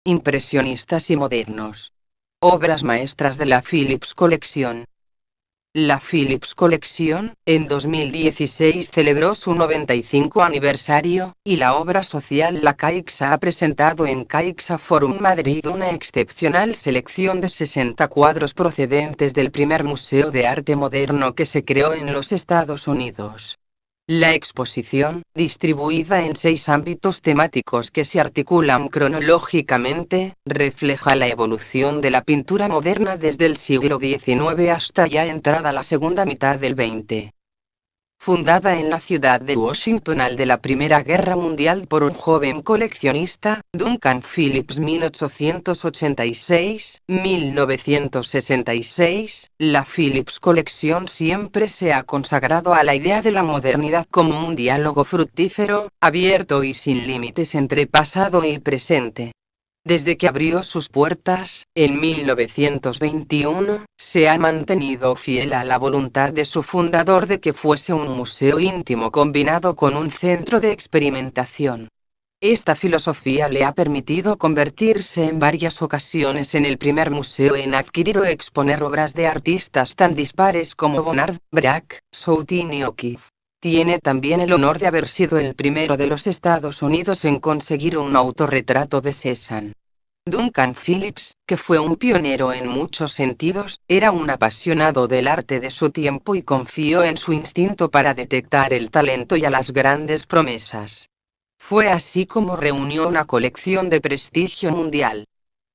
Impresionistas y modernos. Obras maestras de la Phillips Collection. La Phillips Collection, en 2016 celebró su 95 aniversario, y la obra social La Caixa ha presentado en Caixa Forum Madrid una excepcional selección de 60 cuadros procedentes del primer museo de arte moderno que se creó en los Estados Unidos. La exposición, distribuida en 6 ámbitos temáticos que se articulan cronológicamente, refleja la evolución de la pintura moderna desde el siglo XIX hasta ya entrada la segunda mitad del XX. Fundada en la ciudad de Washington al de la Primera Guerra Mundial por un joven coleccionista, Duncan Phillips 1886-1966, la Phillips Collection siempre se ha consagrado a la idea de la modernidad como un diálogo fructífero, abierto y sin límites entre pasado y presente. Desde que abrió sus puertas, en 1921, se ha mantenido fiel a la voluntad de su fundador de que fuese un museo íntimo combinado con un centro de experimentación. Esta filosofía le ha permitido convertirse en varias ocasiones en el primer museo en adquirir o exponer obras de artistas tan dispares como Bonnard, Braque, Soutine y O'Keeffe. Tiene también el honor de haber sido el primero de los Estados Unidos en conseguir un autorretrato de Cézanne. Duncan Phillips, que fue un pionero en muchos sentidos, era un apasionado del arte de su tiempo y confió en su instinto para detectar el talento y a las grandes promesas. Fue así como reunió una colección de prestigio mundial.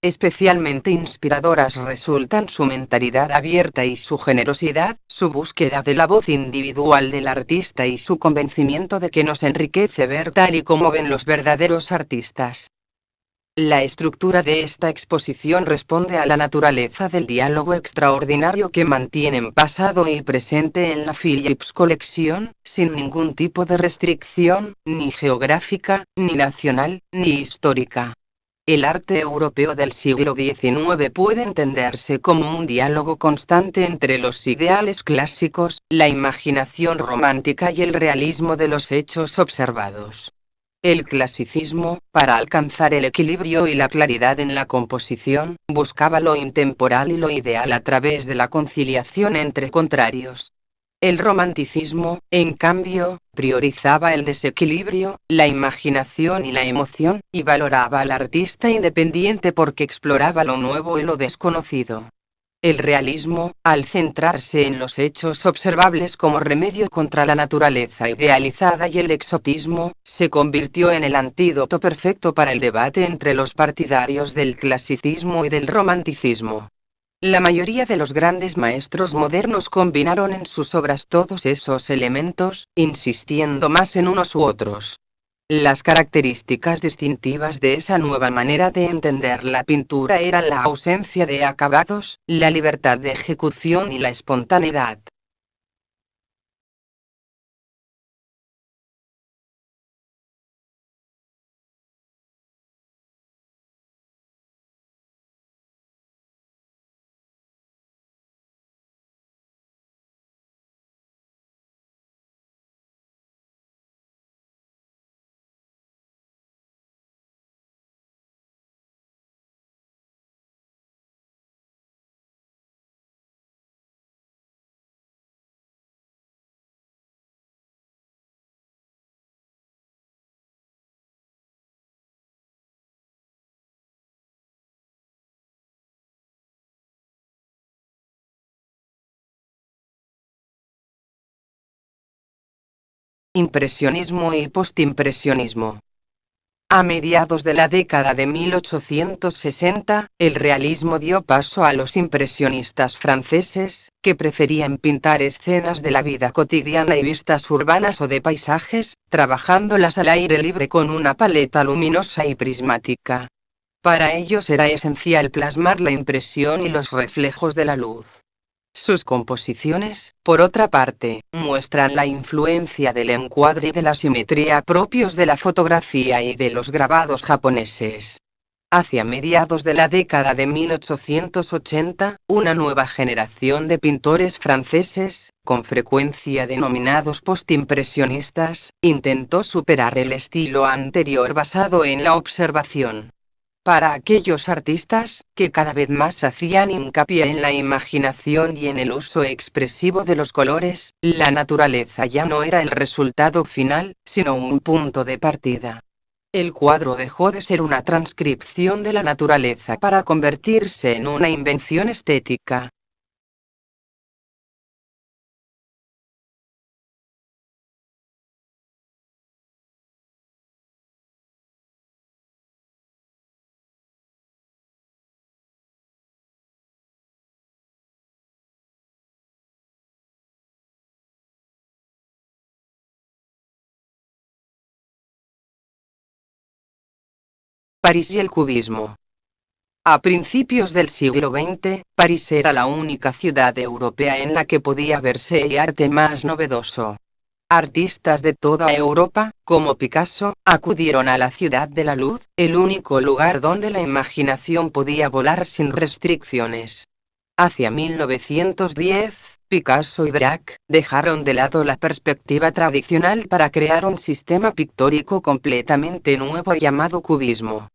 Especialmente inspiradoras resultan su mentalidad abierta y su generosidad, su búsqueda de la voz individual del artista y su convencimiento de que nos enriquece ver tal y como ven los verdaderos artistas. La estructura de esta exposición responde a la naturaleza del diálogo extraordinario que mantienen pasado y presente en la Phillips Collection, sin ningún tipo de restricción, ni geográfica, ni nacional, ni histórica. El arte europeo del siglo XIX puede entenderse como un diálogo constante entre los ideales clásicos, la imaginación romántica y el realismo de los hechos observados. El clasicismo, para alcanzar el equilibrio y la claridad en la composición, buscaba lo intemporal y lo ideal a través de la conciliación entre contrarios. El romanticismo, en cambio, priorizaba el desequilibrio, la imaginación y la emoción, y valoraba al artista independiente porque exploraba lo nuevo y lo desconocido. El realismo, al centrarse en los hechos observables como remedio contra la naturaleza idealizada y el exotismo, se convirtió en el antídoto perfecto para el debate entre los partidarios del clasicismo y del romanticismo. La mayoría de los grandes maestros modernos combinaron en sus obras todos esos elementos, insistiendo más en unos u otros. Las características distintivas de esa nueva manera de entender la pintura eran la ausencia de acabados, la libertad de ejecución y la espontaneidad. Impresionismo y postimpresionismo. A mediados de la década de 1860, el realismo dio paso a los impresionistas franceses, que preferían pintar escenas de la vida cotidiana y vistas urbanas o de paisajes, trabajándolas al aire libre con una paleta luminosa y prismática. Para ellos era esencial plasmar la impresión y los reflejos de la luz. Sus composiciones, por otra parte, muestran la influencia del encuadre y de la simetría propios de la fotografía y de los grabados japoneses. Hacia mediados de la década de 1880, una nueva generación de pintores franceses, con frecuencia denominados postimpresionistas, intentó superar el estilo anterior basado en la observación. Para aquellos artistas, que cada vez más hacían hincapié en la imaginación y en el uso expresivo de los colores, la naturaleza ya no era el resultado final, sino un punto de partida. El cuadro dejó de ser una transcripción de la naturaleza para convertirse en una invención estética. París y el cubismo. A principios del siglo XX, París era la única ciudad europea en la que podía verse el arte más novedoso. Artistas de toda Europa, como Picasso, acudieron a la Ciudad de la Luz, el único lugar donde la imaginación podía volar sin restricciones. Hacia 1910, Picasso y Braque dejaron de lado la perspectiva tradicional para crear un sistema pictórico completamente nuevo llamado cubismo.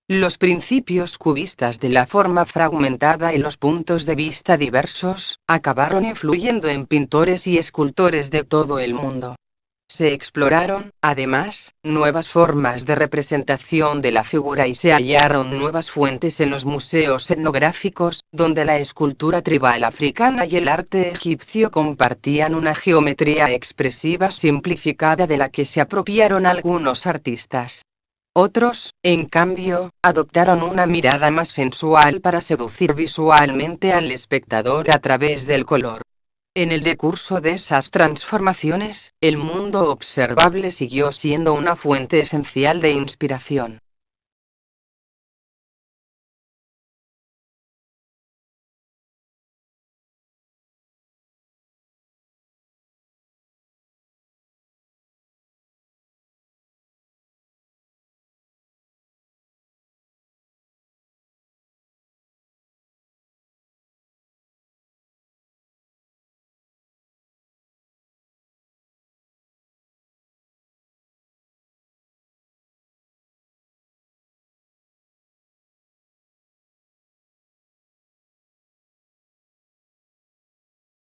Los principios cubistas de la forma fragmentada y los puntos de vista diversos, acabaron influyendo en pintores y escultores de todo el mundo. Se exploraron, además, nuevas formas de representación de la figura y se hallaron nuevas fuentes en los museos etnográficos, donde la escultura tribal africana y el arte egipcio compartían una geometría expresiva simplificada de la que se apropiaron algunos artistas. Otros, en cambio, adoptaron una mirada más sensual para seducir visualmente al espectador a través del color. En el decurso de esas transformaciones, el mundo observable siguió siendo una fuente esencial de inspiración.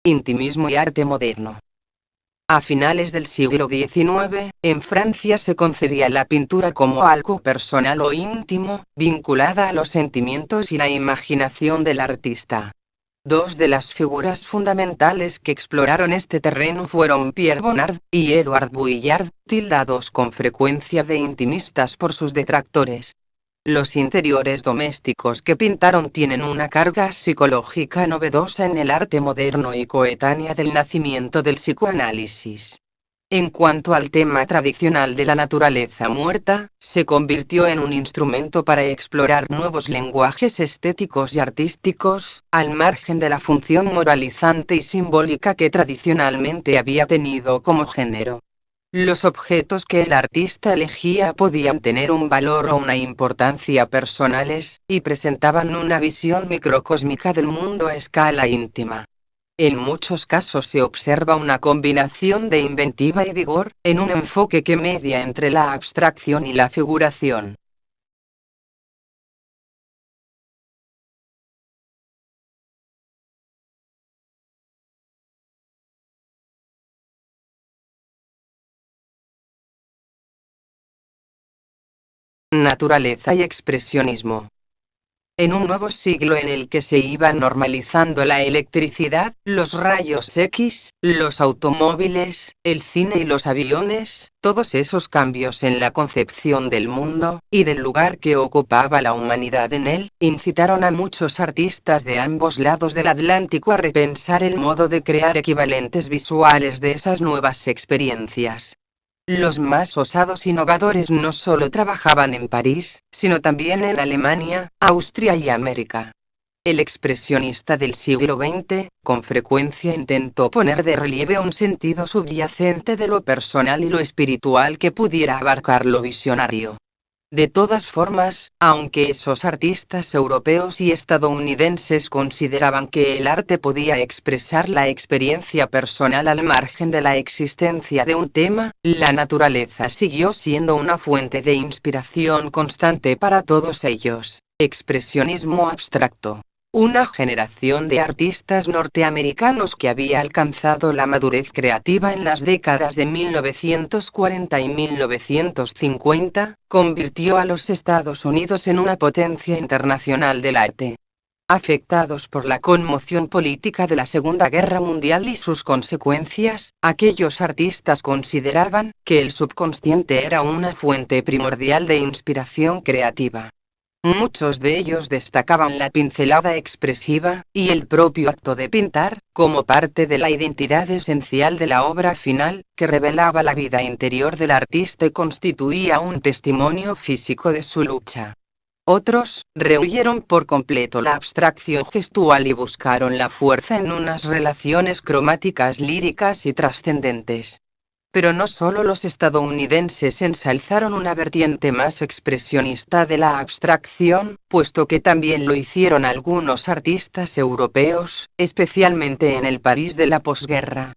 Intimismo y arte moderno. A finales del siglo XIX, en Francia se concebía la pintura como algo personal o íntimo, vinculada a los sentimientos y la imaginación del artista. Dos de las figuras fundamentales que exploraron este terreno fueron Pierre Bonnard y Edouard Vuillard, tildados con frecuencia de intimistas por sus detractores. Los interiores domésticos que pintaron tienen una carga psicológica novedosa en el arte moderno y coetánea del nacimiento del psicoanálisis. En cuanto al tema tradicional de la naturaleza muerta, se convirtió en un instrumento para explorar nuevos lenguajes estéticos y artísticos, al margen de la función moralizante y simbólica que tradicionalmente había tenido como género. Los objetos que el artista elegía podían tener un valor o una importancia personales, y presentaban una visión microcósmica del mundo a escala íntima. En muchos casos se observa una combinación de inventiva y vigor, en un enfoque que media entre la abstracción y la figuración. Naturaleza y expresionismo. En un nuevo siglo en el que se iba normalizando la electricidad, los rayos X, los automóviles, el cine y los aviones, todos esos cambios en la concepción del mundo, y del lugar que ocupaba la humanidad en él, incitaron a muchos artistas de ambos lados del Atlántico a repensar el modo de crear equivalentes visuales de esas nuevas experiencias. Los más osados innovadores no solo trabajaban en París, sino también en Alemania, Austria y América. El expresionista del siglo XX, con frecuencia intentó poner de relieve un sentido subyacente de lo personal y lo espiritual que pudiera abarcar lo visionario. De todas formas, aunque esos artistas europeos y estadounidenses consideraban que el arte podía expresar la experiencia personal al margen de la existencia de un tema, la naturaleza siguió siendo una fuente de inspiración constante para todos ellos. Expresionismo abstracto. Una generación de artistas norteamericanos que había alcanzado la madurez creativa en las décadas de 1940 y 1950, convirtió a los Estados Unidos en una potencia internacional del arte. Afectados por la conmoción política de la Segunda Guerra Mundial y sus consecuencias, aquellos artistas consideraban que el subconsciente era una fuente primordial de inspiración creativa. Muchos de ellos destacaban la pincelada expresiva, y el propio acto de pintar, como parte de la identidad esencial de la obra final, que revelaba la vida interior del artista y constituía un testimonio físico de su lucha. Otros, rehuyeron por completo la abstracción gestual y buscaron la fuerza en unas relaciones cromáticas líricas y trascendentes. Pero no solo los estadounidenses ensalzaron una vertiente más expresionista de la abstracción, puesto que también lo hicieron algunos artistas europeos, especialmente en el París de la posguerra.